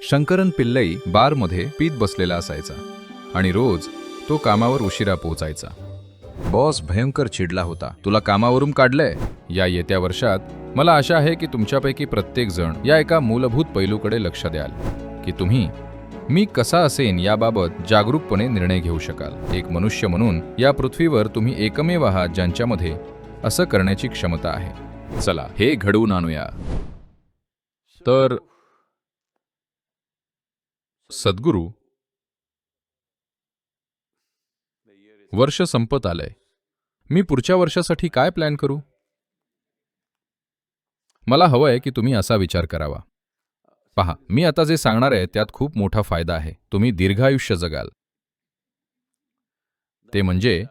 शंकरन पिल्लई बारमध्ये पीत बसलेला असायचा आणि रोज तो कामावर उशिरा पोहोचायचा. बॉस भयंकर चिडला होता. तुला कामावरून काढलंय. या येत्या वर्षात मला आशा आहे की तुमच्यापैकी प्रत्येक जण या एका मूलभूत पैलूकडे लक्ष द्याल की तुम्ही मी कसा असेन याबाबत जागरूकपणे निर्णय घेऊ शकाल. एक मनुष्य म्हणून या पृथ्वीवर तुम्ही एकमेव आहात ज्यांच्यामध्ये असं करण्याची क्षमता आहे. चला हे घडवून आणूया. तर सद्गुरू, वर्ष संपत आलंय. मी पुढच्या वर्षासाठी काय प्लॅन करू? मला हवंय की तुम्ही असा विचार करावा. पहा, मी आता जे सांगणार आहे त्यात खूप मोठा फायदा आहे. तुम्ही दीर्घायुष्य जगाल. ते म्हणजे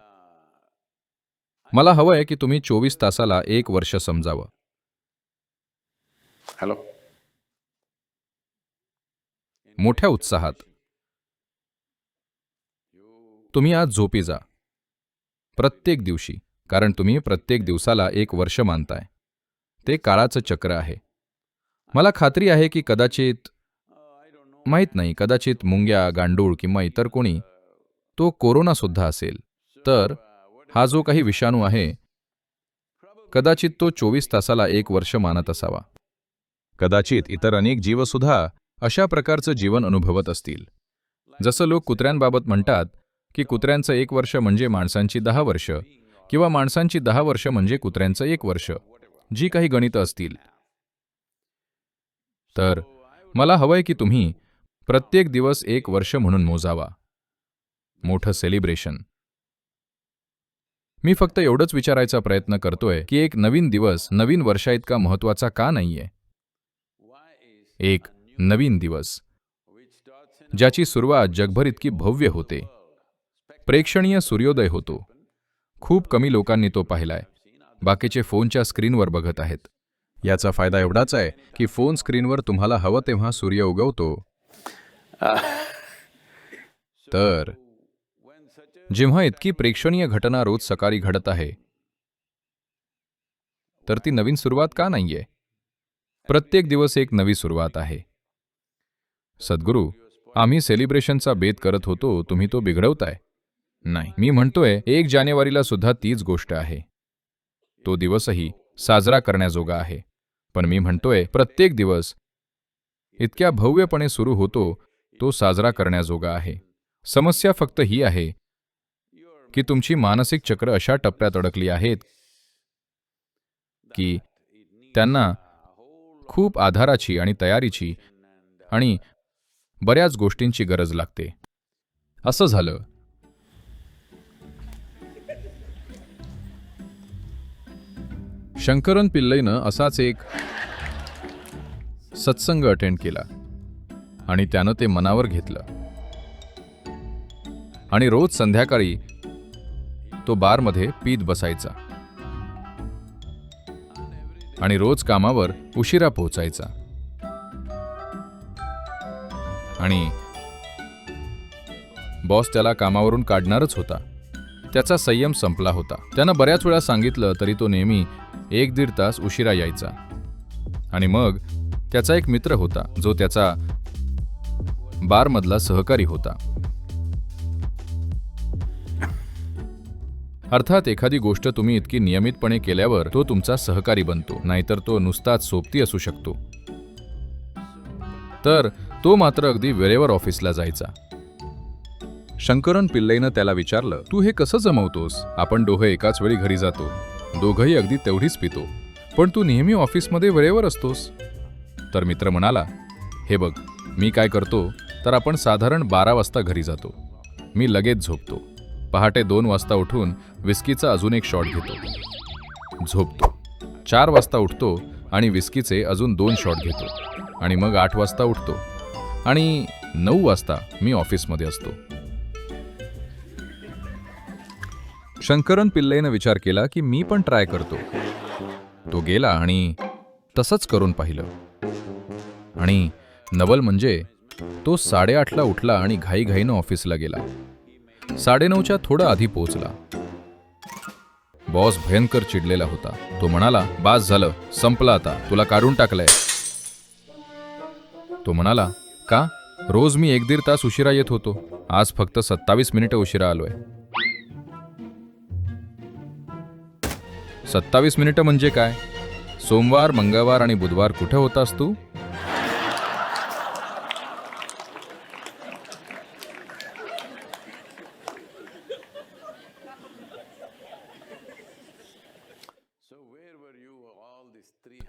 मला हवंय की तुम्ही 24 तासाला 1 वर्ष समजावं. हॅलो. मोठ्या उत्साहात तुम्ही आज झोपी जा. प्रत्येक दिवशी, कारण तुम्ही प्रत्येक दिवसाला 1 वर्ष मानताय. ते काळाचं चक्र आहे. मला खात्री आहे की कदाचित, माहीत नाही, कदाचित मुंग्या, गांडूळ किंवा इतर कोणी, तो कोरोना सुद्धा असेल. तर हा जो काही विषाणू आहे, कदाचित तो 24 तासाला 1 वर्ष मानत असावा. कदाचित इतर अनेक जीवसुद्धा अशा प्रकारचं जीवन अनुभवत असतील. जसं लोक कुत्र्यांबाबत म्हणतात की कुत्र्यांचं 1 वर्ष म्हणजे माणसांची 10 वर्ष, किंवा माणसांची 10 वर्ष म्हणजे कुत्र्यांचं 1 वर्ष, जी काही गणितं असतील. तर मला हवंय की तुम्ही प्रत्येक दिवस 1 वर्ष म्हणून मोजावा. मोठं सेलिब्रेशन. मी फक्त एवढंच विचारायचा प्रयत्न करतोय की एक नवीन दिवस नवीन वर्षाइतका महत्त्वाचा का नाहीये? एक नवीन दिवस ज्याची सुरुवात जगभर इतकी भव्य होते. प्रेक्षणीय सूर्योदय होतो. खूप कमी लोकांनी तो पाहिलाय. बाकीचे फोनच्या स्क्रीनवर बघत आहेत. याचा फायदा एवढाच आहे की फोन स्क्रीनवर तुम्हाला हवं तेव्हा सूर्य उगवतो. तर जेव्हा इतकी प्रेक्षणीय घटना रोज सकाळी घडत आहे, तर ती नवीन सुरुवात का नाहीये? प्रत्येक दिवस एक नवी सुरुवात आहे. सद्गुरू, आम्ही सेलिब्रेशनचा बेत करत होतो, तुम्ही तो बिघडवताय. नाही, मी म्हणतोय 1 जानेवारीला सुद्धा तीच गोष्ट आहे. तो दिवसही साजरा करण्याजोगा आहे. पण मी म्हणतोय प्रत्येक दिवस इतक्या भव्यपणे सुरू होतो, तो साजरा करण्याजोगा आहे. समस्या फक्त ही आहे की तुमची मानसिक चक्र अशा टप्प्यात अडकली आहेत की त्यांना खूप आधाराची आणि तयारीची आणि बऱ्याच गोष्टींची गरज लागते. असं झालं. शंकरन पिल्लईनं असाच एक सत्संग अटेंड केला आणि त्यानं ते मनावर घेतलं. आणि रोज संध्याकाळी तो बारमध्ये पीत बसायचा आणि रोज कामावर उशिरा पोहोचायचा. आणि बॉस त्याला कामावरून काढणारच होता. त्याचा संयम संपला होता. त्यानं बऱ्याच वेळा सांगितलं तरी तो नेहमी 1-1.5 तास उशिरा यायचा. आणि मग त्याचा एक मित्र होता जो त्याचा बारमधला सहकारी होता. अर्थात एखादी गोष्ट तुम्ही इतकी नियमितपणे केल्यावर तो तुमचा सहकारी बनतो, नाहीतर तो नुसताच सोबती असू शकतो. तर तो मात्र अगदी वेळेवर ऑफिसला जायचा. शंकरन पिल्लईनं त्याला विचारलं, तू हे कसं जमवतोस? आपण दोघं एकाच वेळी घरी जातो, दोघंही अगदी तेवढीच पितो, पण तू नेहमी ऑफिसमध्ये वेळेवर असतोस. तर मित्र म्हणाला, हे बघ, मी काय करतो तर आपण साधारण 12 वाजता घरी जातो. मी लगेच झोपतो. पहाटे 2 वाजता उठून विस्कीचा अजून एक शॉट घेतो, झोपतो. 4 वाजता उठतो आणि विस्कीचे अजून 2 शॉट घेतो. आणि मग 8 वाजता उठतो आणि 9 वाजता मी ऑफिसमध्ये असतो. शंकरन पिल्लईनं विचार केला की मी पण ट्राय करतो. तो गेला आणि तसंच करून पाहिलं. आणि नवल म्हणजे तो 8:30ला उठला आणि घाईघाईनं ऑफिसला गेला. 9:30च्या थोडं आधी पोहोचला. बॉस भयंकर चिडलेला होता. तो म्हणाला, बास झालं, संपलं आता, तुला काढून टाकलंय. तो म्हणाला, का? रोज मी 1-1.5 तास उशिरा येत होतो. आज फक्त 27 मिनिटं उशिरा आलोय. 27 मिनिटं म्हणजे काय? सोमवार, मंगळवार आणि बुधवार कुठे होतास तू?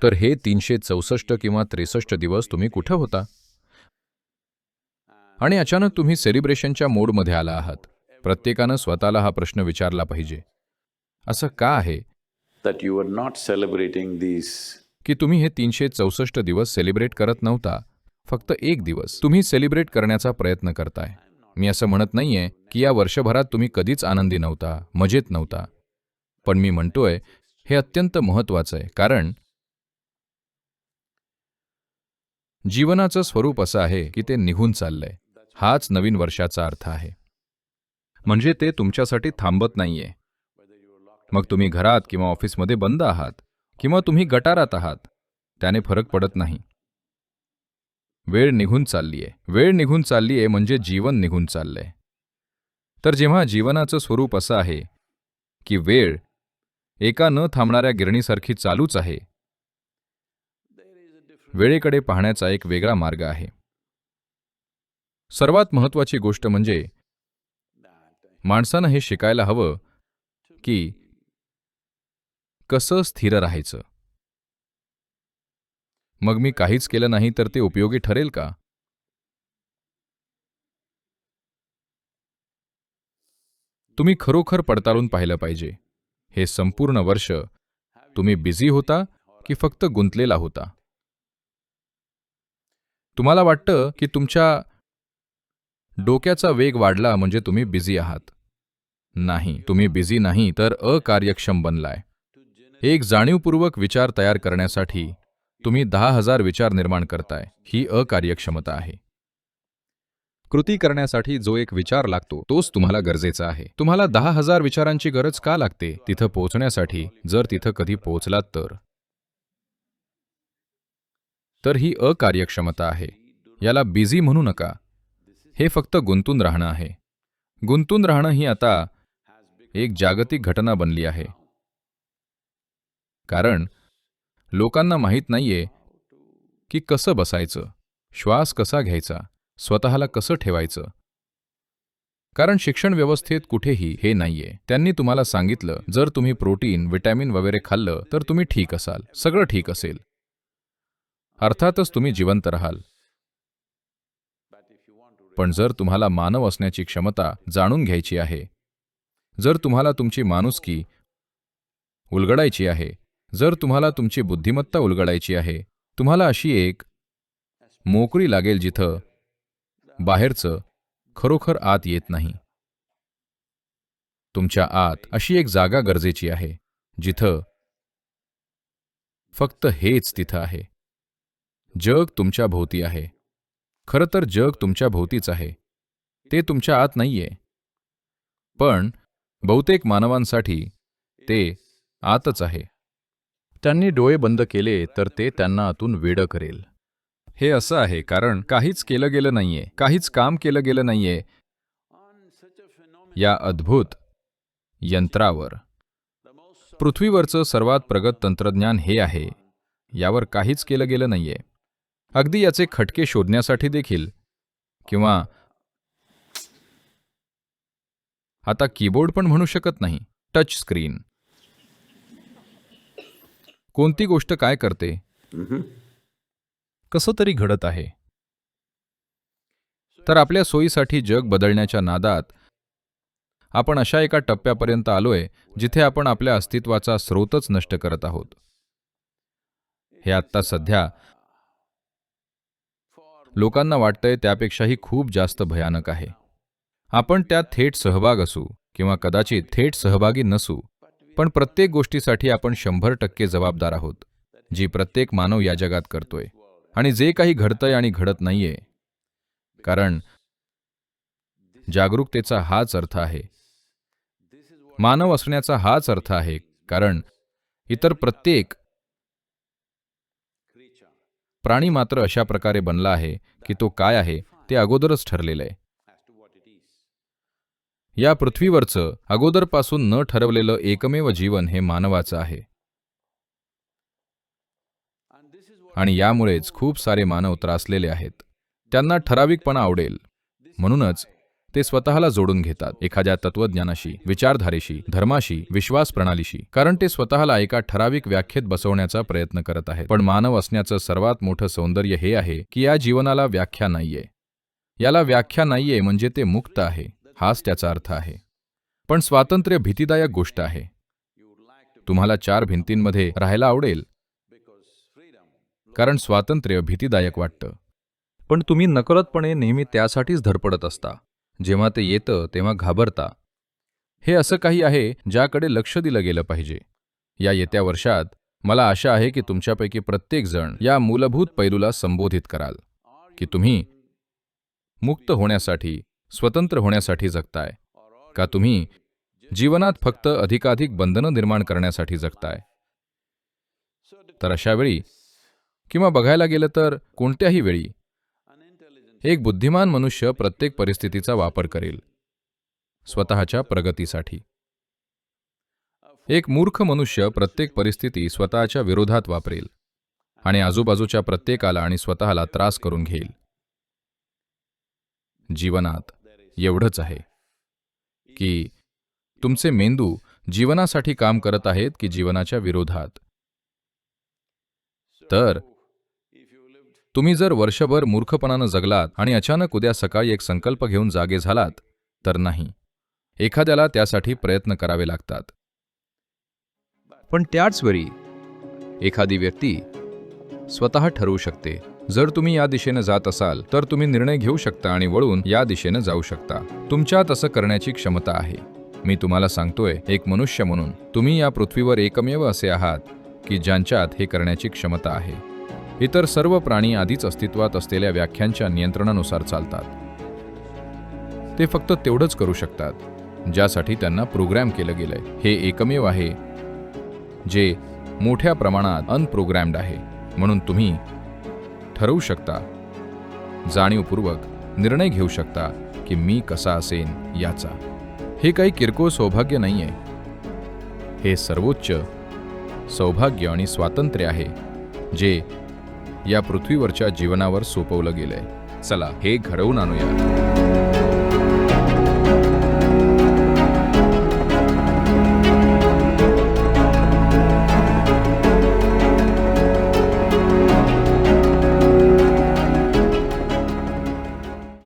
तर हे 364 किंवा 63 दिवस तुम्ही कुठे होता? आणि अचानक तुम्ही सेलिब्रेशनच्या मोडमध्ये आला आहात. प्रत्येकानं स्वतःला हा प्रश्न विचारला पाहिजे. असं का आहे that you were not celebrating these की तुम्ही हे 364 दिवस सेलिब्रेट करत नव्हता? फक्त एक दिवस तुम्ही सेलिब्रेट करण्याचा प्रयत्न करताय. मी असं म्हणत नाहीये की या वर्षभरात तुम्ही कधीच आनंदी नव्हता, मजेत नव्हता. पण मी म्हणतोय हे अत्यंत महत्त्वाचं आहे, कारण जीवनाचं स्वरूप असं आहे की ते निघून चाललंय. हाच नवीन वर्षाचा अर्थ आहे. म्हणजे ते तुमच्यासाठी थांबत नाहीये. मग तुम्ही घरात किंवा ऑफिसमध्ये बंद आहात किंवा तुम्ही गटारात आहात, त्याने फरक पडत नाही. वेळ निघून चाललीये. वेळ निघून चाललीये म्हणजे जीवन निघून चाललंय. तर जेव्हा जीवनाचं स्वरूप असं आहे की वेळ एका न थांबणाऱ्या गिरणीसारखी चालूच आहे, वेळेकडे पाहण्याचा एक वेगळा मार्ग आहे. सर्वात महत्त्वाची गोष्ट म्हणजे माणसानं हे शिकायला हवं की कसं स्थिर राहायचं. मग मी काहीच केलं नाही तर ते उपयोगी ठरेल का? तुम्ही खरोखर पडताळून पाहिलं पाहिजे. हे संपूर्ण वर्ष तुम्ही बिझी होता की फक्त गुंतलेला होता? तुम्हाला वाटतं की तुमच्या डोक्याचा वेग वाढला म्हणजे तुम्ही बिझी आहात. नाही, तुम्ही बिझी नाही तर अकार्यक्षम बनलाय. एक जाणीवपूर्वक विचार तयार करण्यासाठी तुम्ही 10,000 विचार निर्माण करताय. ही अकार्यक्षमता आहे. कृती करण्यासाठी जो एक विचार लागतो तोच तुम्हाला गरजेचा आहे. तुम्हाला 10,000 विचारांची गरज का लागते? तिथं पोहोचण्यासाठी, जर तिथं कधी पोहोचलात तर. तर ही अकार्यक्षमता आहे. याला बिझी म्हणू नका. हे फक्त गुंतून राहणं आहे. गुंतून राहणं ही आता एक जागतिक घटना बनली आहे. कारण लोकांना माहीत नाहीये की कसं बसायचं, श्वास कसा घ्यायचा, स्वतःला कसं ठेवायचं. कारण शिक्षण व्यवस्थेत कुठेही हे नाहीये. त्यांनी तुम्हाला सांगितलं जर तुम्ही प्रोटीन, विटॅमिन वगैरे खाल्लं तर तुम्ही ठीक असाल, सगळं ठीक असेल. अर्थातच तुम्ही जिवंत राहाल. पण जर तुम्हाला मानव असण्याची क्षमता जाणून घ्यायची आहे, जर तुम्हाला तुमची माणुसकी उलगडायची आहे, जर तुम्हाला तुमची बुद्धिमत्ता उलगडायची आहे, तुम्हाला अशी एक मोकळी लागेल जिथं बाहेरचं खरोखर आत येत नाही. तुमच्या आत अशी एक जागा गरजेची आहे जिथं फक्त हेच तिथं आहे. जग तुमच्या भोवती आहे. खरं तर जग तुमच्या भोवतीच आहे. ते तुमच्या आत नाहीये. पण बहुतेक मानवांसाठी ते आतच आहे. त्यांनी डोळे बंद केले तर ते त्यांना आतून वेडं करेल. हे असं आहे कारण काहीच केलं गेलं नाहीये, काहीच काम केलं गेलं नाहीये या अद्भुत यंत्रावर. पृथ्वीवरचं सर्वात प्रगत तंत्रज्ञान हे आहे, यावर काहीच केलं गेलं नाहीये. अगदी याचे खटके शोधण्यासाठी देखील, किंवा आता कीबोर्ड पण म्हणू शकत नाही, टच स्क्रीन. कोणती गोष्ट काय करते, कसं तरी घडत आहे. तर आपल्या सोयीसाठी जग बदलण्याच्या नादात आपण अशा एका टप्प्यापर्यंत आलोय जिथे आपण आपल्या अस्तित्वाचा स्रोतच नष्ट करत आहोत. हे आत्ता सध्या लोकांना वाटतंय त्यापेक्षाही खूप जास्त भयानक आहे. आपण त्यात थेट सहभाग असू किंवा कदाचित थेट सहभागी नसू, पण प्रत्येक गोष्टीसाठी आपण 100% जबाबदार आहोत, जी प्रत्येक मानव या जगात करतोय. आणि जे काही घडतंय आणि घडत नाहीये, कारण जागरूकतेचा हाच अर्थ आहे, मानव असण्याचा हाच अर्थ आहे, कारण इतर प्रत्येक प्राणी मात्र अशा प्रकारे बनला आहे की तो काय आहे ते अगोदरच ठरलेलं आहे. या पृथ्वीवरचं अगोदरपासून न ठरवलेलं एकमेव जीवन हे मानवाचं आहे. आणि यामुळेच खूप सारे मानव त्रासलेले आहेत. त्यांना ठराविकपणा आवडेल म्हणूनच ते स्वतःला जोडून घेतात एखाद्या तत्वज्ञानाशी, विचारधारेशी, धर्माशी, विश्वास प्रणालीशी, कारण ते स्वतःला एका ठराविक व्याख्येत बसवण्याचा प्रयत्न करत आहेत. पण मानव असण्याचं सर्वात मोठं सौंदर्य हे आहे की या जीवनाला व्याख्या नाहीये. याला व्याख्या नाहीये म्हणजे ते मुक्त आहे, हाच त्याचा अर्थ आहे. पण स्वातंत्र्य भीतीदायक गोष्ट आहे. तुम्हाला 4 भिंतींमध्ये राहायला आवडेल कारण स्वातंत्र्य भीतीदायक वाटतं. पण तुम्ही नकळतपणे नेहमी त्यासाठीच धडपडत असता. जेव्हा ते येतं तेव्हा घाबरता. हे असं काही आहे ज्याकडे लक्ष दिलं गेलं पाहिजे. या येत्या वर्षात मला आशा आहे की तुमच्यापैकी प्रत्येकजण या मूलभूत पैलूला संबोधित कराल की तुम्ही मुक्त होण्यासाठी, स्वतंत्र होण्यासाठी जगताय का तुम्ही जीवनात फक्त अधिकाधिक बंधनं निर्माण करण्यासाठी जगताय. तर अशा वेळी किंवा बघायला गेलं तर कोणत्याही वेळी एक बुद्धिमान मनुष्य प्रत्येक परिस्थितीचा वापर करेल स्वतःच्या प्रगतीसाठी. एक मूर्ख मनुष्य प्रत्येक परिस्थिती स्वतःच्या विरोधात वापरेल आणि आजूबाजूच्या प्रत्येकाला आणि स्वतःला त्रास करून घेईल. जीवनात एवढंच आहे की तुमचे मेंदू जीवनासाठी काम करत आहेत की जीवनाच्या विरोधात. तर तुम्ही जर वर्षभर मूर्खपणानं जगलात आणि अचानक उद्या सकाळी एक संकल्प घेऊन जागे झालात तर नाही. एखाद्याला त्यासाठी प्रयत्न करावे लागतात. पण त्याच वेळी एखादी व्यक्ती स्वतः ठरवू शकते. जर तुम्ही या दिशेने जात असाल तर तुम्ही निर्णय घेऊ शकता आणि वळून या दिशेने जाऊ शकता. तुमच्यात असं करण्याची क्षमता आहे. मी तुम्हाला सांगतोय, एक मनुष्य म्हणून तुम्ही या पृथ्वीवर एकमेव असे आहात की ज्यांच्यात हे करण्याची क्षमता आहे. इतर सर्व प्राणी आधीच अस्तित्वात असलेल्या व्याख्यांच्या नियंत्रणानुसार चालतात. ते फक्त तेवढंच करू शकतात ज्यासाठी त्यांना प्रोग्रॅम केलं गेलंय. हे एकमेव आहे जे मोठ्या प्रमाणात अनप्रोग्रॅम्ड आहे. म्हणून तुम्ही ठरवू शकता, जाणीवपूर्वक निर्णय घेऊ शकता की मी कसा असेन याचा. हे काही किरकोळ सौभाग्य नाहीये. हे सर्वोच्च सौभाग्य आणि स्वातंत्र्य आहे जे या पृथ्वीवरच्या जीवनावर सोपवलं गेलंय. चला हे घडवून आणूया.